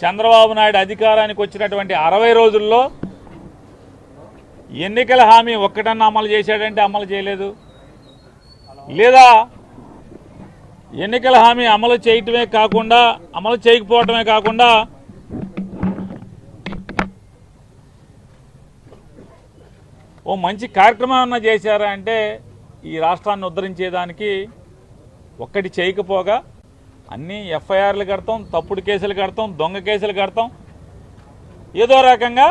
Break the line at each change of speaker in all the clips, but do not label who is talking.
చంద్రబాబు నాయుడు అధికారానికి వచ్చినటువంటి 60 రోజుల్లో ఎన్నికల హామీ ఒక్కటన్నా అమలు చేశాడంటే అమలు చేయలేదు, లేదా ఎన్నికల హామీ అమలు చేయకపోవటమే కాకుండా ఓ మంచి కార్యక్రమం ఏమన్నా చేశారా అంటే ఈ రాష్ట్రాన్ని ఉద్ధరించేదానికి ఒక్కటి చేయకపోగా అన్నీ ఎఫ్ఐఆర్లు కడతాం, తప్పుడు కేసులు కడతాం, దొంగ కేసులు కడతాం. ఏదో రకంగా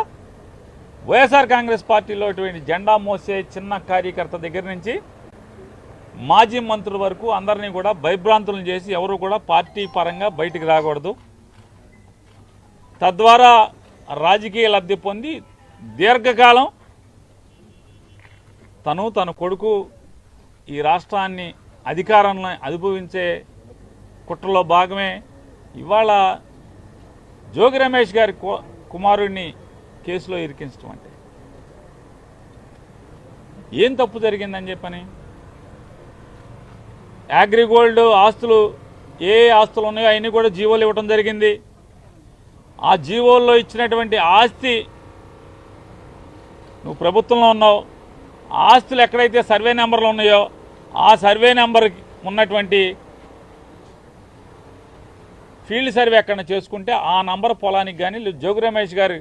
వైఎస్ఆర్ కాంగ్రెస్ పార్టీలో ఇటువంటి జెండా మోసే చిన్న కార్యకర్త దగ్గర నుంచి మాజీ మంత్రుల వరకు అందరినీ కూడా భయభ్రాంతులను చేసి ఎవరు కూడా పార్టీ పరంగా బయటికి రాకూడదు, తద్వారా రాజకీయ లబ్ధి పొంది దీర్ఘకాలం తన కొడుకు ఈ రాష్ట్రాన్ని అధికారాన్ని అనుభవించే కుట్రలో భాగమే ఇవాళ జోగి రమేష్ గారి కుమారుడిని కేసులో ఇరికించడం. అంటే ఏం తప్పు జరిగిందని చెప్పని అగ్రిగోల్డ్ ఆస్తులు ఏ ఆస్తులు ఉన్నాయో అవన్నీ కూడా జీవోలు ఇవ్వడం జరిగింది. ఆ జీవోల్లో ఇచ్చినటువంటి ఆస్తి నువ్వు ప్రభుత్వంలో ఉన్నావు, ఆస్తులు ఎక్కడైతే సర్వే నెంబర్లు ఉన్నాయో ఆ సర్వే నెంబర్ ఉన్నటువంటి ఫీల్డ్ సర్వే ఎక్కడ చేసుకుంటే ఆ నంబర్ పొలానికి కానీ జోగి రమేష్ గారి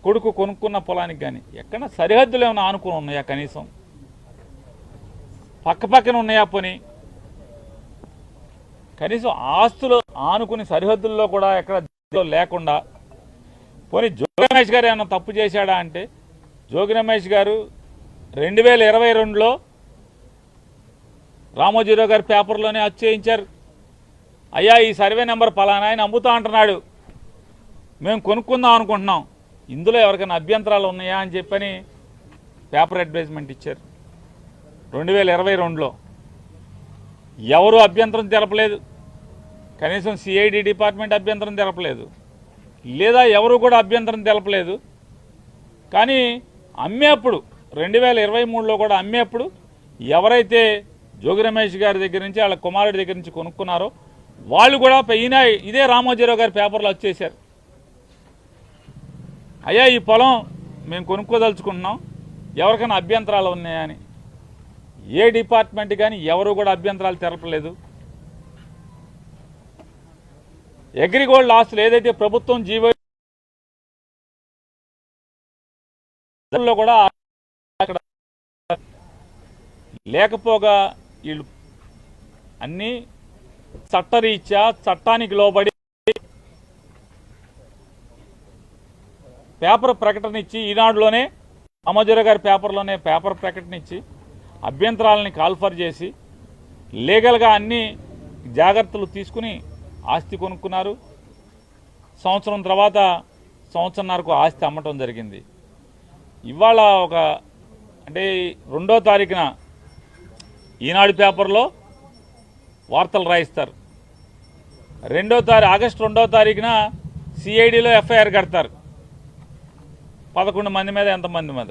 కొడుకు కొనుక్కున్న పొలానికి కానీ ఎక్కడ సరిహద్దులు ఏమైనా ఆనుకుని ఉన్నాయా, కనీసం పక్కపక్కన ఉన్నాయా, పోనీ కనీసం ఆస్తులు ఆనుకుని సరిహద్దుల్లో కూడా ఎక్కడ లేకుండా పోనీ జోగి రమేష్ గారు ఏమైనా తప్పు చేశాడా అంటే జోగి రమేష్ గారు 2022లో రామోజీరావు గారి పేపర్లోనే చేయించారు. అయ్యా ఈ సర్వే నెంబర్ పలానా ఆయన అమ్ముతా అంటున్నాడు, మేము కొనుక్కుందాం అనుకుంటున్నాం, ఇందులో ఎవరికైనా అభ్యంతరాలు ఉన్నాయా అని చెప్పని పేపర్ అడ్వర్టైజ్మెంట్ ఇచ్చారు 2022లో. ఎవరు అభ్యంతరం తెలపలేదు, కనీసం సిఐడి డిపార్ట్మెంట్ అభ్యంతరం తెలపలేదు, లేదా ఎవరు కూడా అభ్యంతరం తెలపలేదు. కానీ అమ్మేప్పుడు 2023లో కూడా అమ్మేప్పుడు ఎవరైతే జోగి రమేష్ గారి దగ్గర నుంచి వాళ్ళ కుమారుడి దగ్గర నుంచి కొనుక్కున్నారో వాళ్ళు కూడా ఇదే రామోజీరావు గారి పేపర్లో వచ్చేసారు. అయ్యా ఈ పొలం మేము కొనుక్కోదలుచుకుంటున్నాం, ఎవరికైనా అభ్యంతరాలు ఉన్నాయా అని. ఏ డిపార్ట్మెంట్ కానీ ఎవరు కూడా అభ్యంతరాలు తెలపలేదు. అగ్రిగోల్డ్ ఆస్తులు ఏదైతే ప్రభుత్వం జీవో కూడా అక్కడ లేకపోగా వీళ్ళు అన్నీ చట్టరీత్యా చట్టానికి లోబడి పేపర్ ప్రకటన ఇచ్చి ఈనాడులోనే రామోజీరావు గారి పేపర్లోనే పేపర్ ప్రకటన ఇచ్చి అభ్యంతరాలని కాల్ఫర్ చేసి లీగల్గా అన్ని జాగ్రత్తలు తీసుకుని ఆస్తి కొనుక్కున్నారు. సంవత్సరం తర్వాత సంవత్సరంన్నరకు ఆస్తి అమ్మటం జరిగింది. ఇవాళ అంటే 2వ తారీఖున ఈనాడు పేపర్లో వార్తలు రాయిస్తారు, ఆగస్టు 2వ తారీఖున సిఐడిలో ఎఫ్ఐఆర్ కడతారు 11 మంది మీద ఎంతమంది మీద.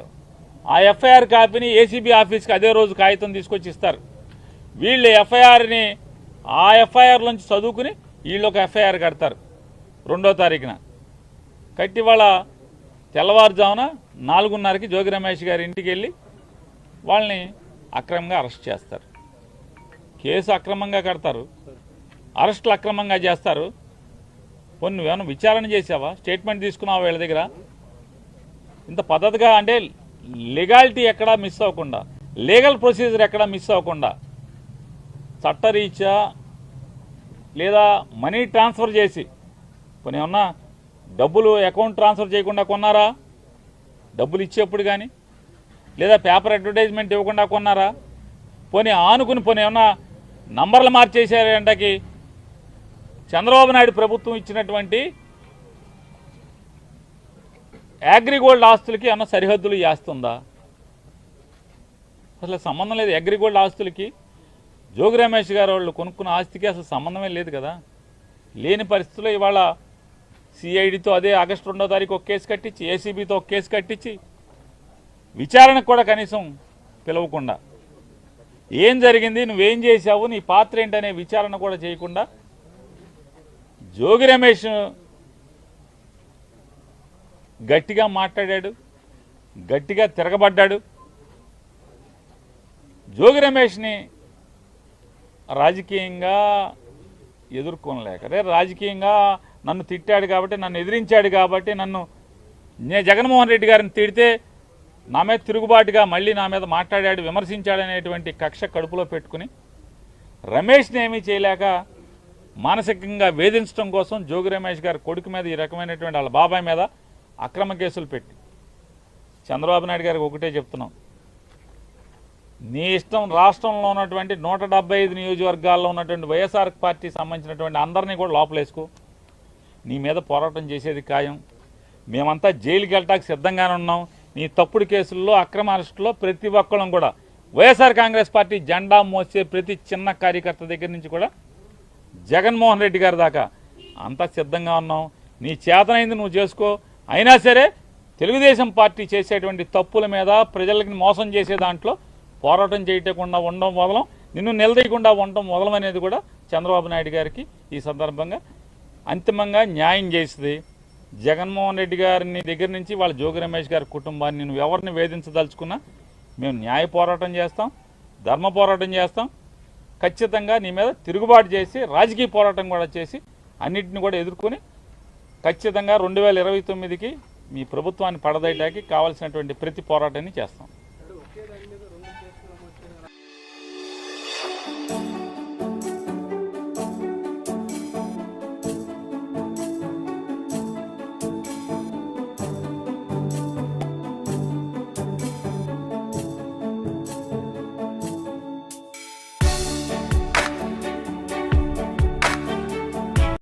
ఆ ఎఫ్ఐఆర్ కాపీని ఏసీబీ ఆఫీస్కి అదే రోజు కాగితం తీసుకొచ్చి ఇస్తారు. వీళ్ళు ఎఫ్ఐఆర్ని ఆ ఎఫ్ఐఆర్ నుంచి చదువుకుని వీళ్ళు ఒక ఎఫ్ఐఆర్ కడతారు 2వ తారీఖున. కట్టి వాళ్ళ తెల్లవారుజామున 4:30కి జోగి రమేష్ గారి ఇంటికి వెళ్ళి వాళ్ళని అక్రమంగా అరెస్ట్ చేస్తారు. కేసు అక్రమంగా కడతారు, అరెస్టులు అక్రమంగా చేస్తారు. పోనీ నువ్వేమన్నా విచారణ చేసావా, స్టేట్మెంట్ తీసుకున్నావా వీళ్ళ దగ్గర? ఇంత పద్ధతిగా అంటే లీగాలిటీ ఎక్కడా మిస్ అవ్వకుండా, లీగల్ ప్రొసీజర్ ఎక్కడా మిస్ అవ్వకుండా చట్టరీత్యా లేదా మనీ ట్రాన్స్ఫర్ చేసి పోనీ ఏమన్నా డబ్బులు అకౌంట్ ట్రాన్స్ఫర్ చేయకుండా కొన్నారా, డబ్బులు ఇచ్చేప్పుడు కానీ, లేదా పేపర్ అడ్వర్టైజ్మెంట్ ఇవ్వకుండా కొన్నారా, పోనీ ఆనుకుని పోనీ ఏమన్నా నంబర్లు మార్చేసారంటకి చంద్రబాబు నాయుడు ప్రభుత్వం ఇచ్చినటువంటి అగ్రిగోల్డ్ ఆస్తులకి ఏమన్నా సరిహద్దులు చేస్తుందా? అసలు సంబంధం లేదు. అగ్రిగోల్డ్ ఆస్తులకి జోగి రమేష్ గారు వాళ్ళు కొనుక్కున్న ఆస్తికి అసలు సంబంధమే లేదు కదా. లేని పరిస్థితుల్లో ఇవాళ సిఐడితో అదే ఆగస్టు 2వ తారీఖు ఒక కేసు కట్టించి, ఏసీబీతో ఒక కేసు కట్టించి విచారణకు కూడా కనీసం పిలవకుండా ఏం జరిగింది, నువ్వేం చేశావు, నీ పాత్ర ఏంటనే విచారణ కూడా చేయకుండా జోగి రమేష్ గట్టిగా మాట్లాడాడు, గట్టిగా తిరగబడ్డాడు. జోగి రమేష్ని రాజకీయంగా ఎదుర్కొనలేక, రాజకీయంగా నన్ను తిట్టాడు కాబట్టి, నన్ను ఎదిరించాడు కాబట్టి, నేను జగన్మోహన్ రెడ్డి గారిని తిడితే నా మీద తిరుగుబాటుగా మళ్ళీ నా మీద మాట్లాడాడు, విమర్శించాడనేటువంటి కక్ష కడుపులో పెట్టుకుని రమేష్ని ఏమీ చేయలేక మానసికంగా వేధించడం కోసం జోగి రమేష్ గారి కొడుకు మీద ఈ రకమైనటువంటి వాళ్ళ బాబాయ్ మీద అక్రమ కేసులు పెట్టి, చంద్రబాబు నాయుడు గారికి ఒకటే చెప్తున్నాం, నీ ఇష్టం రాష్ట్రంలో ఉన్నటువంటి 175 నియోజకవర్గాల్లో ఉన్నటువంటి వైఎస్ఆర్ పార్టీకి సంబంధించినటువంటి అందరినీ కూడా లోపలేసుకో, నీ మీద పోరాటం చేసేది ఖాయం. మేమంతా జైలుకి వెళ్ళటానికి సిద్ధంగానే ఉన్నాం. నీ తప్పుడు కేసుల్లో, అక్రమ అరెస్టులో ప్రతి ఒక్కళ్ళం కూడా వైఎస్ఆర్ కాంగ్రెస్ పార్టీ జెండా మోసే ప్రతి చిన్న కార్యకర్త దగ్గర నుంచి కూడా జగన్మోహన్ రెడ్డి గారి దాకా అంతా సిద్ధంగా ఉన్నాం. నీ చేతనైంది నువ్వు చేసుకో. అయినా సరే తెలుగుదేశం పార్టీ చేసేటువంటి తప్పుల మీద, ప్రజలకి మోసం చేసే దాంట్లో పోరాటం చేయకుండా ఉండడం మొదలం, నిన్ను నిలదీయకుండా ఉండడం మొదలం అనేది కూడా చంద్రబాబు నాయుడు గారికి ఈ సందర్భంగా అంతిమంగా న్యాయం చేస్తుంది. జగన్మోహన్ రెడ్డి గారిని దగ్గర నుంచి వాళ్ళ జోగి రమేష్ గారి కుటుంబాన్ని నువ్వు ఎవరిని వేధించదలుచుకున్నా మేము న్యాయ పోరాటం చేస్తాం, ధర్మ పోరాటం చేస్తాం. ఖచ్చితంగా నీ మీద తిరుగుబాటు చేసి రాజకీయ పోరాటం కూడా చేసి అన్నింటిని కూడా ఎదుర్కొని ఖచ్చితంగా 2029కి మీ ప్రభుత్వాన్ని పడదయటానికి కావాల్సినటువంటి ప్రతి పోరాటాన్ని చేస్తాం.